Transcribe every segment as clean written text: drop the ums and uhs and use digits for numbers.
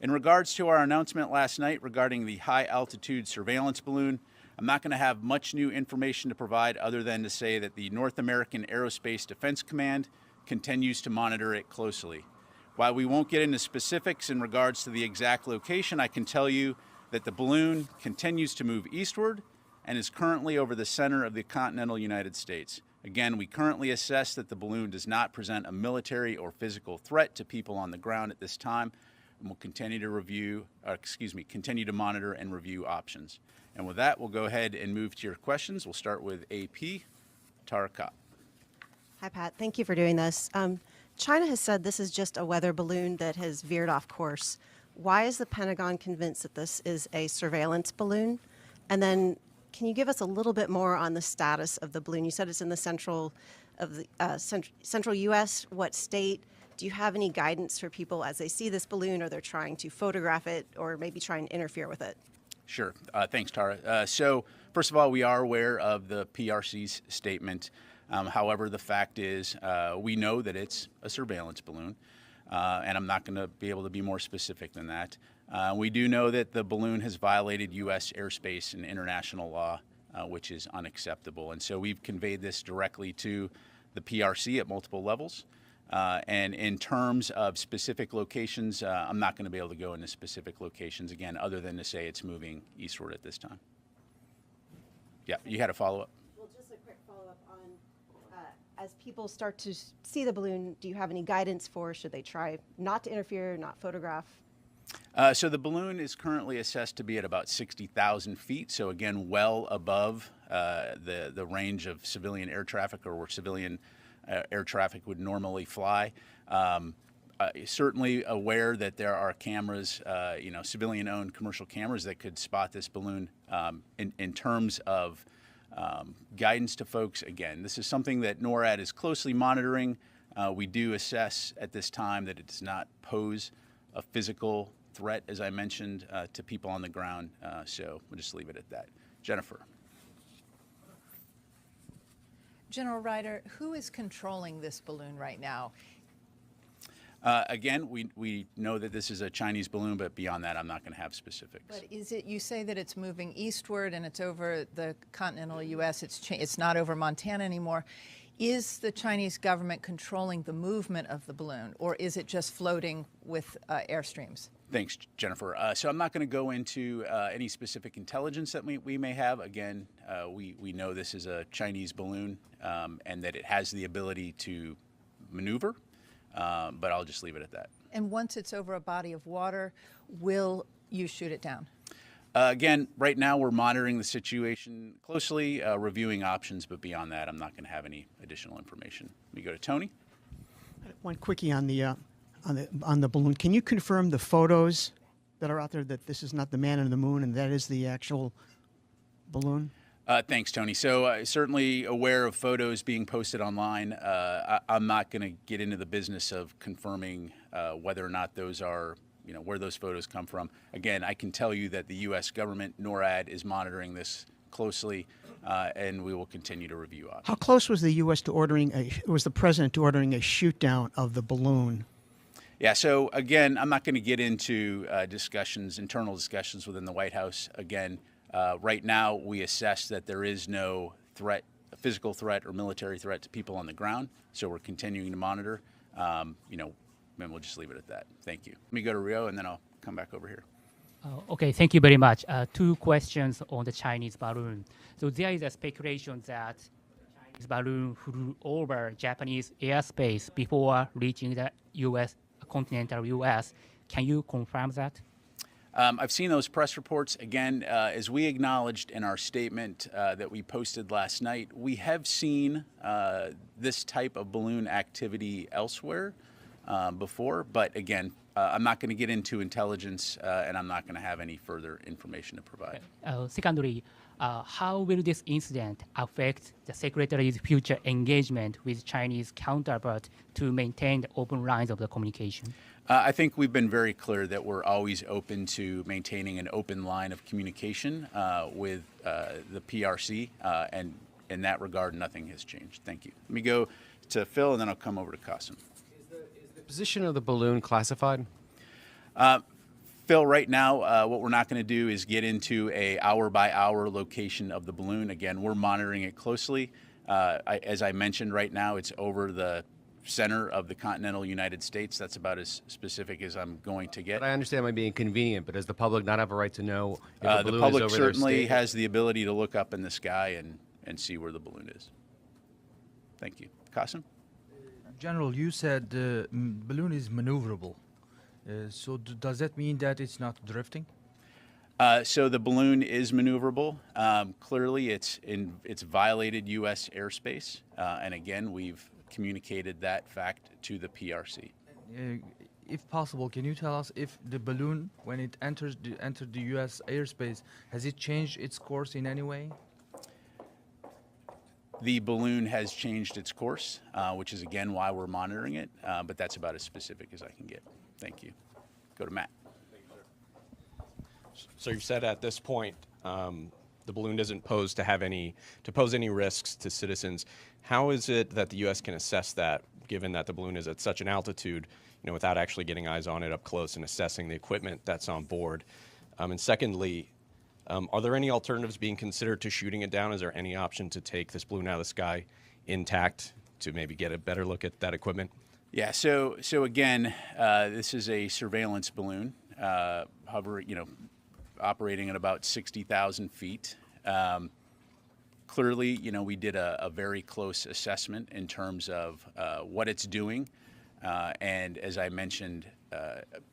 In regards to our announcement last night regarding the high-altitude surveillance balloon, I'm not going to have much new information to provide other than to say that the North American Aerospace Defense Command continues to monitor it closely. While we won't get into specifics in regards to the exact location, I can tell you that the balloon continues to move eastward and is currently over the center of the continental United States. Again, we currently assess that the balloon does not present a military or physical threat to people on the ground at this time, and we'll continue to monitor and review options. And with that, we'll go ahead and move to your questions. We'll start with AP, Tara Kopp. Hi, Pat. Thank you for doing this. China has said this is just a weather balloon that has veered off course. Why is the Pentagon convinced that this is a surveillance balloon? And then can you give us a little bit more on the status of the balloon? You said it's in the central U.S. What state? Do you have any guidance for people as they see this balloon, or they're trying to photograph it, or maybe try and interfere with it? Sure. Thanks, Tara. So first of all, we are aware of the PRC's statement. However, the fact is we know that it's a surveillance balloon, and I'm not going to be able to be more specific than that. We do know that the balloon has violated U.S. airspace and international law, which is unacceptable. And so we've conveyed this directly to the PRC at multiple levels. And in terms of specific locations, I'm not going to be able to go into specific locations, again, other than to say it's moving eastward at this time. Yeah, you had a follow-up? Well, just a quick follow-up on, as people start to see the balloon, do you have any guidance for, should they try not to interfere, not photograph? So the balloon is currently assessed to be at about 60,000 feet, so again, well above the range of civilian air traffic, or where civilian air traffic would normally fly. Certainly aware that there are cameras, civilian-owned commercial cameras that could spot this balloon. In terms of guidance to folks, again, this is something that NORAD is closely monitoring. We do assess at this time that it does not pose a physical threat, as I mentioned, to people on the ground. So we'll just leave it at that. Jennifer. General Ryder, who is controlling this balloon right now? Again, we know that this is a Chinese balloon, but beyond that, I'm not going to have specifics. But is it? You say that it's moving eastward and it's over the continental U.S. It's not over Montana anymore. Is the Chinese government controlling the movement of the balloon, or is it just floating with airstreams? Thanks, Jennifer. So I'm not going to go into any specific intelligence that we may have. Again, we know this is a Chinese balloon and that it has the ability to maneuver, but I'll just leave it at that. And once it's over a body of water, will you shoot it down? Again, right now we're monitoring the situation closely, reviewing options, but beyond that, I'm not going to have any additional information. We go to Tony. One quickie on the balloon. Can you confirm the photos that are out there that this is not the man in the moon and that is the actual balloon? Thanks, Tony. So certainly aware of photos being posted online. I'm not going to get into the business of confirming whether or not those are, where those photos come from. Again, I can tell you that the U.S. government, NORAD, is monitoring this closely, and we will continue to review options. How close was the U.S. to was the president to ordering a shoot down of the balloon? Yeah, so again, I'm not going to get into internal discussions within the White House. Again, right now we assess that there is no threat, a physical threat or military threat to people on the ground, so we're continuing to monitor. And we'll just leave it at that. Thank you. Let me go to Rio, and then I'll come back over here. Okay, thank you very much. Two questions on the Chinese balloon. So there is a speculation that Chinese balloon flew over Japanese airspace before reaching the continental U.S. Can you confirm that? I've seen those press reports. Again, as we acknowledged in our statement that we posted last night, we have seen this type of balloon activity elsewhere before. But again, I'm not going to get into intelligence, and I'm not going to have any further information to provide. Secondly, how will this incident affect the Secretary's future engagement with Chinese counterpart to maintain the open lines of the communication? I think we've been very clear that we're always open to maintaining an open line of communication with the PRC, and in that regard, nothing has changed. Thank you. Let me go to Phil, and then I'll come over to Qasim. Is the position of the balloon classified? Phil, right now, what we're not going to do is get into a hour-by-hour location of the balloon. Again, we're monitoring it closely. As I mentioned, right now, it's over the center of the continental United States. That's about as specific as I'm going to get. But I understand it might be inconvenient, but does the public not have a right to know if the balloon The public is over certainly their state? has the ability to look up in the sky and see where the balloon is. Thank you. Qasim? General, you said the balloon is maneuverable. So does that mean that it's not drifting? So the balloon is maneuverable. Clearly, it's violated U.S. airspace, and again, we've communicated that fact to the PRC. If possible, can you tell us if the balloon, when it entered the U.S. airspace, has it changed its course in any way? The balloon has changed its course, which is again why we're monitoring it, but that's about as specific as I can get. Thank you. Go to Matt. So you've said at this point the balloon doesn't pose any risks to citizens. How is it that the U.S. can assess that, given that the balloon is at such an altitude, without actually getting eyes on it up close and assessing the equipment that's on board? And secondly, are there any alternatives being considered to shooting it down? Is there any option to take this balloon out of the sky intact to maybe get a better look at that equipment? Yeah. So again, this is a surveillance balloon, operating at about 60,000 feet. Clearly, we did a very close assessment in terms of what it's doing. And as I mentioned,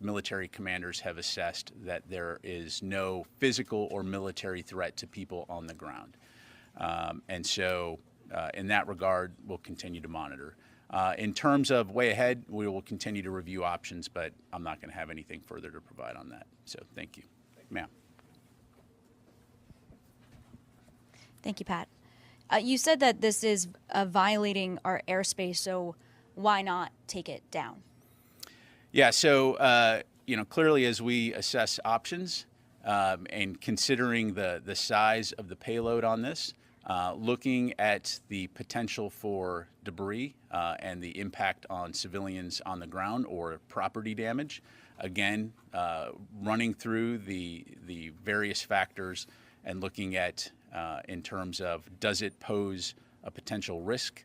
military commanders have assessed that there is no physical or military threat to people on the ground. And so in that regard, we'll continue to monitor. In terms of way ahead, we will continue to review options, but I'm not going to have anything further to provide on that. So thank you. Ma'am. Thank you, Pat. You said that this is violating our airspace, so why not take it down? Yeah, so clearly as we assess options and considering the size of the payload on this, looking at the potential for debris and the impact on civilians on the ground or property damage, again, running through the various factors and looking at in terms of does it pose a potential risk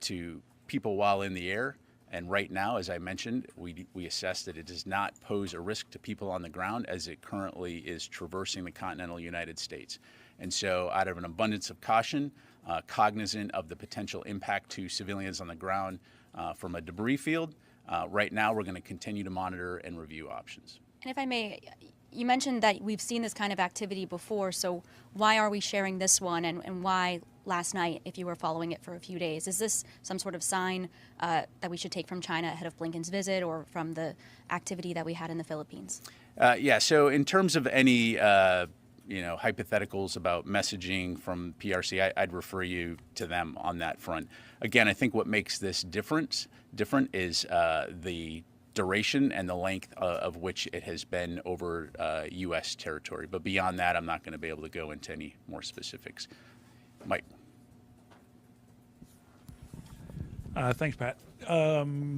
to people while in the air. And right now, as I mentioned, we assess that it does not pose a risk to people on the ground as it currently is traversing the continental United States. And so out of an abundance of caution, cognizant of the potential impact to civilians on the ground from a debris field, right now we're going to continue to monitor and review options. And if I may, you mentioned that we've seen this kind of activity before, so why are we sharing this one, and why last night if you were following it for a few days? Is this some sort of sign that we should take from China ahead of Blinken's visit or from the activity that we had in the Philippines? Yeah, so in terms of any hypotheticals about messaging from PRC, I'd refer you to them on that front. Again, I think what makes this different is the duration and the length of which it has been over U.S. territory. But beyond that, I'm not going to be able to go into any more specifics. Mike. Thanks, Pat.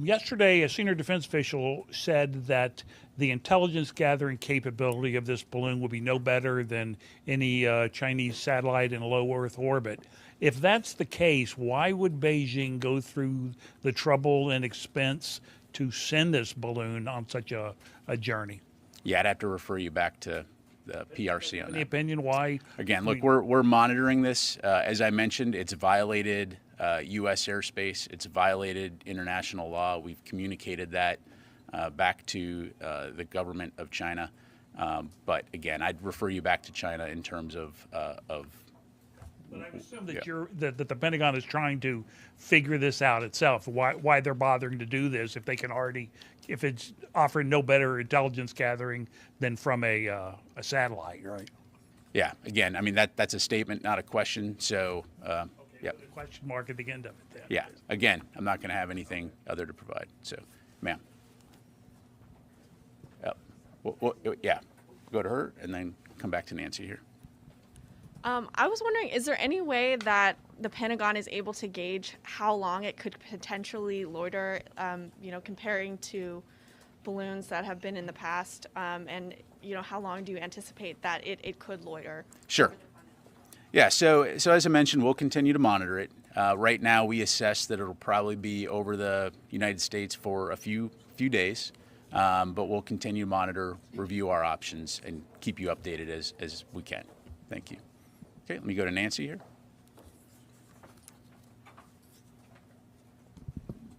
Yesterday, a senior defense official said that the intelligence gathering capability of this balloon will be no better than any Chinese satellite in low Earth orbit. If that's the case, why would Beijing go through the trouble and expense to send this balloon on such a journey? Yeah, I'd have to refer you back to the PRC on that. Any opinion why? Again, look, we're monitoring this. As I mentioned, it's violated U.S. airspace. It's violated international law. We've communicated that back to the government of China. But again, I'd refer you back to China in terms of But I assume that that the Pentagon is trying to figure this out itself. Why they're bothering to do this if they can already, if it's offering no better intelligence gathering than from a satellite, right? Yeah. Again, I mean that's a statement, not a question. So, yeah. The question mark at the end of it. Then. Yeah. Again, I'm not going to have anything other to provide. So, ma'am. Yeah. Go to her and then come back to Nancy here. I was wondering, is there any way that the Pentagon is able to gauge how long it could potentially loiter, comparing to balloons that have been in the past, and how long do you anticipate that it could loiter? Sure. Yeah, so as I mentioned, we'll continue to monitor it. Right now, we assess that it'll probably be over the United States for a few days, but we'll continue to monitor, review our options, and keep you updated as we can. Thank you. Okay, let me go to Nancy here.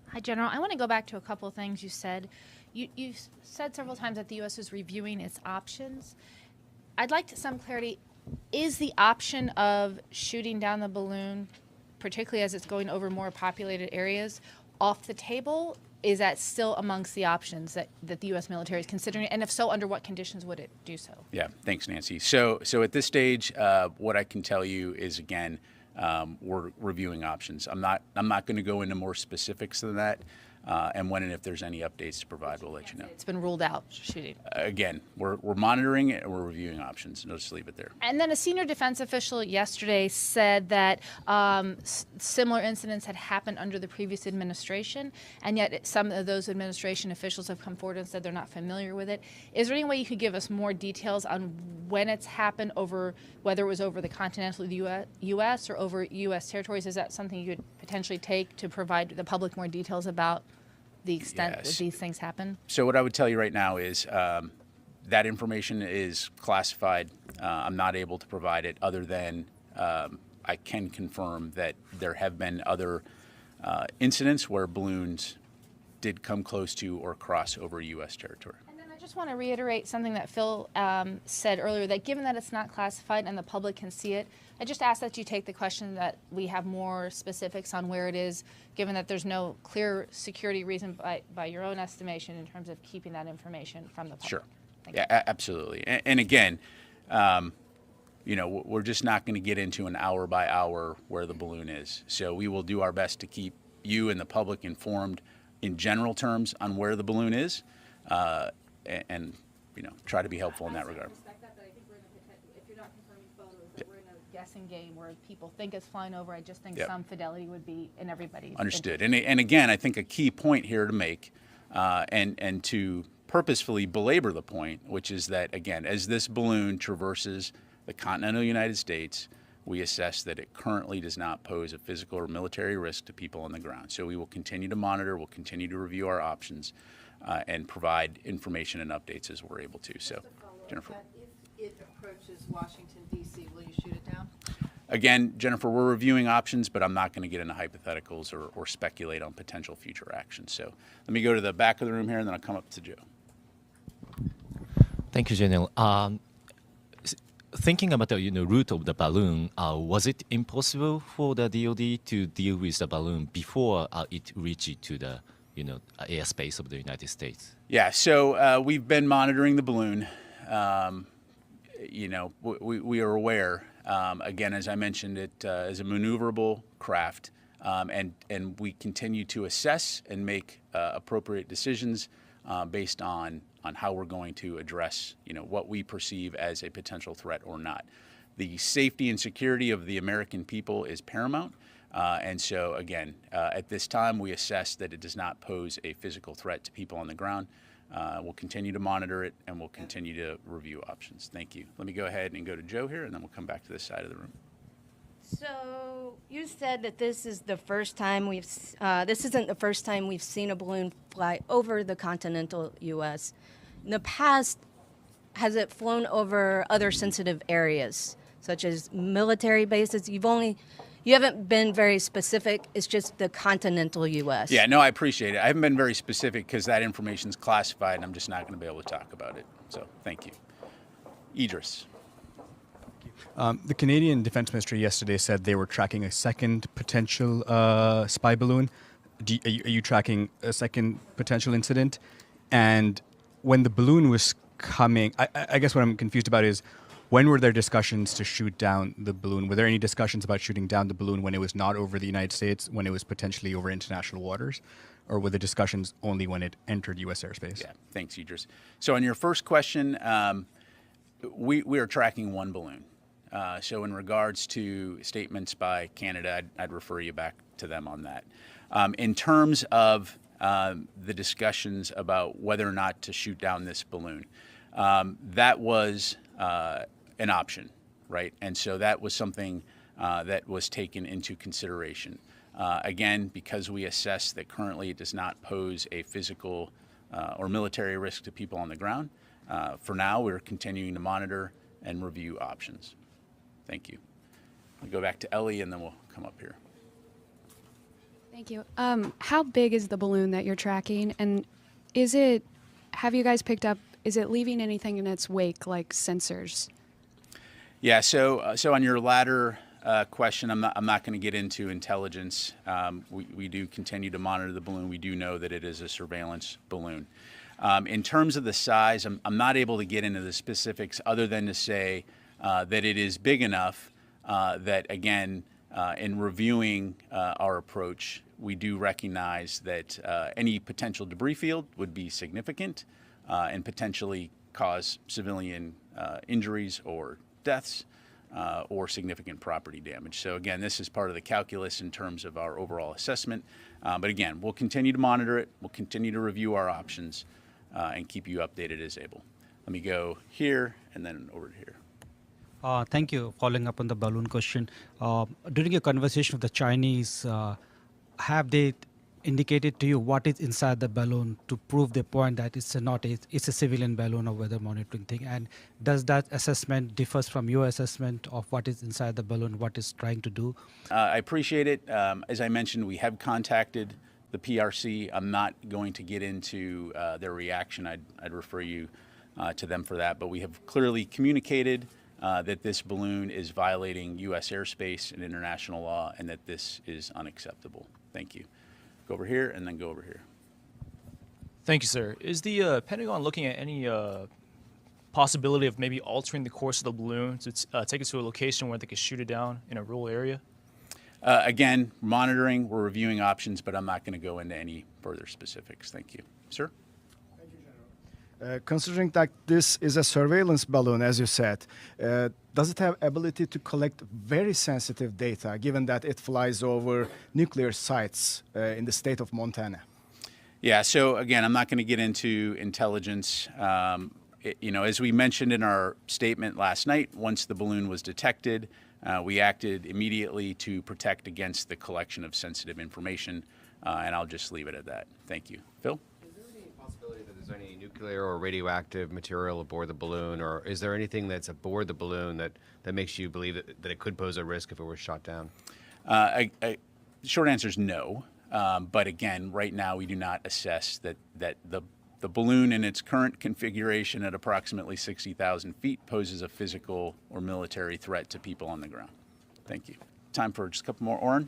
Hi, General. I want to go back to a couple of things you said. You said several times that the U.S. is reviewing its options. I'd like some clarity. Is the option of shooting down the balloon, particularly as it's going over more populated areas, off the table? Is that still amongst the options that the U.S. military is considering? And if so, under what conditions would it do so? Yeah, thanks, Nancy. So at this stage, what I can tell you is, again, we're reviewing options. I'm not going to go into more specifics than that. And when and if there's any updates to provide, we'll let you know. It's been ruled out, shooting. Again, we're monitoring it and we're reviewing options. And I'll just leave it there. And then a senior defense official yesterday said that similar incidents had happened under the previous administration, and yet some of those administration officials have come forward and said they're not familiar with it. Is there any way you could give us more details on when it's happened, over whether it was over the continental U.S. or over U.S. territories? Is that something you could potentially take to provide the public more details about the extent that these things happen? So what I would tell you right now is that information is classified. I'm not able to provide it, other than I can confirm that there have been other incidents where balloons did come close to or cross over U.S. territory. And then I just want to reiterate something that Phil said earlier, that given that it's not classified and the public can see it, I just ask that you take the question that we have more specifics on where it is, given that there's no clear security reason by your own estimation in terms of keeping that information from the public. Sure. Thank Yeah, absolutely. And again, we're just not going to get into an hour by hour where the balloon is. So we will do our best to keep you and the public informed in general terms on where the balloon is, and try to be helpful in that regard. Guessing game where people think it's flying over. I just think some fidelity would be in everybody's Understood. And again, I think a key point here to make, and to purposefully belabor the point, which is that, again, as this balloon traverses the continental United States, we assess that it currently does not pose a physical or military risk to people on the ground. So we will continue to monitor, we'll continue to review our options, and provide information and updates as we're able to. So, Jennifer. If it approaches Washington, D.C., will you shoot it down? Again, Jennifer, we're reviewing options, but I'm not going to get into hypotheticals or speculate on potential future actions. So let me go to the back of the room here, and then I'll come up to Joe. Thank you, General. Thinking about the route of the balloon, was it impossible for the DoD to deal with the balloon before it reached to the airspace of the United States? Yeah. So we've been monitoring the balloon. We are aware. Again, as I mentioned, it is a maneuverable craft, and we continue to assess and make appropriate decisions based on how we're going to address, what we perceive as a potential threat or not. The safety and security of the American people is paramount, and so again, at this time, we assess that it does not pose a physical threat to people on the ground. We'll continue to monitor it, and we'll continue to review options. Thank you. Let me go ahead and go to Joe here, and then we'll come back to this side of the room. So you said that this is the first time this isn't the first time we've seen a balloon fly over the continental U.S. In the past, has it flown over other sensitive areas, such as military bases? You haven't been very specific. It's just the continental U.S. Yeah, no, I appreciate it. I haven't been very specific because that information is classified, and I'm just not going to be able to talk about it. So thank you. Idris. The Canadian Defense Ministry yesterday said they were tracking a second potential spy balloon. Are you tracking a second potential incident? And when the balloon was coming, I guess what I'm confused about is, when were there discussions to shoot down the balloon? Were there any discussions about shooting down the balloon when it was not over the United States, when it was potentially over international waters? Or were the discussions only when it entered U.S. airspace? Yeah, thanks, Idris. So on your first question, we are tracking one balloon. So in regards to statements by Canada, I'd refer you back to them on that. In terms of the discussions about whether or not to shoot down this balloon. That was an option, right? And so that was something that was taken into consideration. Again, because we assess that currently it does not pose a physical or military risk to people on the ground, for now we're continuing to monitor and review options. Thank you. I'll go back to Ellie and then we'll come up here. Thank you. How big is the balloon that you're tracking? And have you guys picked up, is it leaving anything in its wake, like sensors? Yeah, so on your latter question, I'm not going to get into intelligence. We do continue to monitor the balloon. We do know that it is a surveillance balloon. In terms of the size, I'm not able to get into the specifics other than to say that it is big enough that, again, in reviewing our approach, we do recognize that any potential debris field would be significant and potentially cause civilian injuries or deaths or significant property damage. So again, this is part of the calculus in terms of our overall assessment. But again, we'll continue to monitor it. We'll continue to review our options and keep you updated as able. Let me go here and then over to here. Thank you. Following up on the balloon question, during your conversation with the Chinese, have they indicated to you what is inside the balloon to prove the point that it's a civilian balloon or weather monitoring thing? And does that assessment differs from your assessment of what is inside the balloon, what it's trying to do? I appreciate it. As I mentioned, we have contacted the PRC. I'm not going to get into their reaction. I'd refer you to them for that. But we have clearly communicated that this balloon is violating U.S. airspace and international law and that this is unacceptable. Thank you. Go over here and then go over here. Thank you, sir. Is the Pentagon looking at any possibility of maybe altering the course of the balloon to take it to a location where they could shoot it down in a rural area? Again, monitoring, we're reviewing options, but I'm not going to go into any further specifics. Thank you. Sir? Considering that this is a surveillance balloon, as you said, does it have ability to collect very sensitive data, given that it flies over nuclear sites in the state of Montana? Yeah, so again, I'm not going to get into intelligence. As we mentioned in our statement last night, once the balloon was detected, we acted immediately to protect against the collection of sensitive information, and I'll just leave it at that. Thank you. Phil? Is there any nuclear or radioactive material aboard the balloon, or is there anything that's aboard the balloon that makes you believe that it could pose a risk if it were shot down? The short answer is no. But again, right now we do not assess that the balloon in its current configuration at approximately 60,000 feet poses a physical or military threat to people on the ground. Thank you. Time for just a couple more. Oren?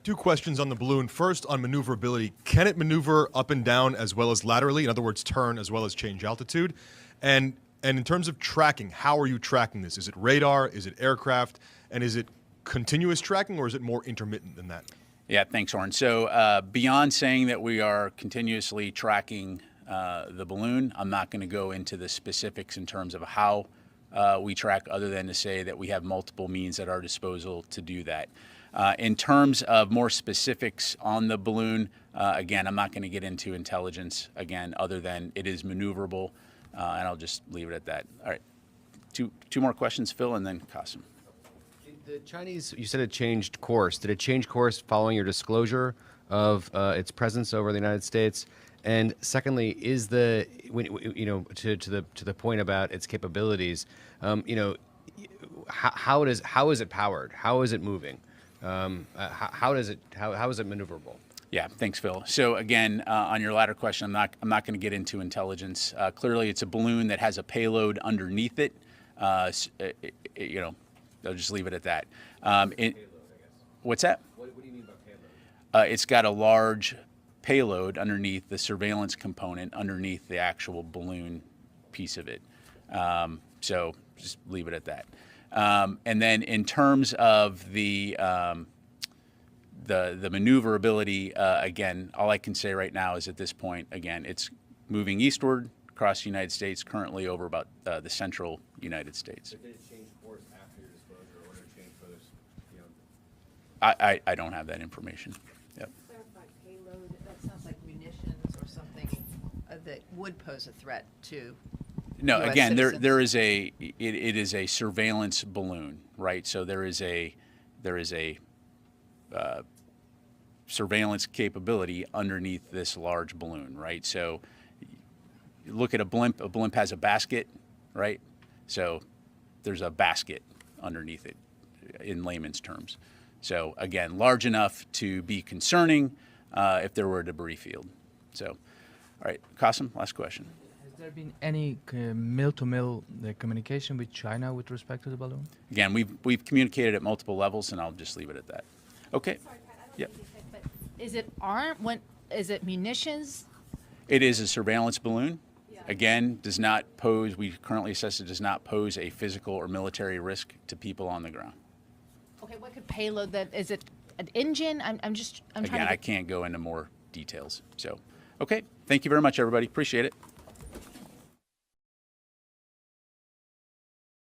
Two questions on the balloon. First, on maneuverability. Can it maneuver up and down as well as laterally? In other words, turn as well as change altitude? And in terms of tracking, how are you tracking this? Is it radar? Is it aircraft? And is it continuous tracking, or is it more intermittent than that? Yeah, thanks, Oren. So beyond saying that we are continuously tracking the balloon, I'm not going to go into the specifics in terms of how we track, other than to say that we have multiple means at our disposal to do that. In terms of more specifics on the balloon, again, I'm not going to get into intelligence, again, other than it is maneuverable, and I'll just leave it at that. All right, two more questions, Phil, and then Qasim. The Chinese, you said it changed course. Did it change course following your disclosure of its presence over the United States? And secondly, is to the point about its capabilities, how is it powered? How is it moving? How is it maneuverable? Yeah, thanks, Phil. So again, on your latter question, I'm not going to get into intelligence. Clearly, it's a balloon that has a payload underneath it. I'll just leave it at that. What's that? What do you mean by payload? It's got a large payload underneath the surveillance component, underneath the actual balloon piece of it. So just leave it at that. And then in terms of the maneuverability, again, all I can say right now is at this point, again, it's moving eastward across the United States, currently over about the central United States. But did it change course after your disclosure, or did it change further? I don't have that information. Yep. Clarify payload that would pose a threat to No, US again, citizens? there is it is a surveillance balloon, right? So there is a surveillance capability underneath this large balloon, right? So you look at a blimp has a basket, right? So there's a basket underneath it in layman's terms. So again, large enough to be concerning if there were a debris field. So, all right, Qasim, last question. Has there been any mill-to-mill communication with China with respect to the balloon? Again, we've communicated at multiple levels, and I'll just leave it at that. Okay. Yep. Is it armed? Is it munitions? It is a surveillance balloon. Again, does not pose. We currently assess it does not pose a physical or military risk to people on the ground. Okay, what could payload that? Is it an engine? I'm trying Again, to. I can't go into more details. So, okay. Thank you very much, everybody. Appreciate it.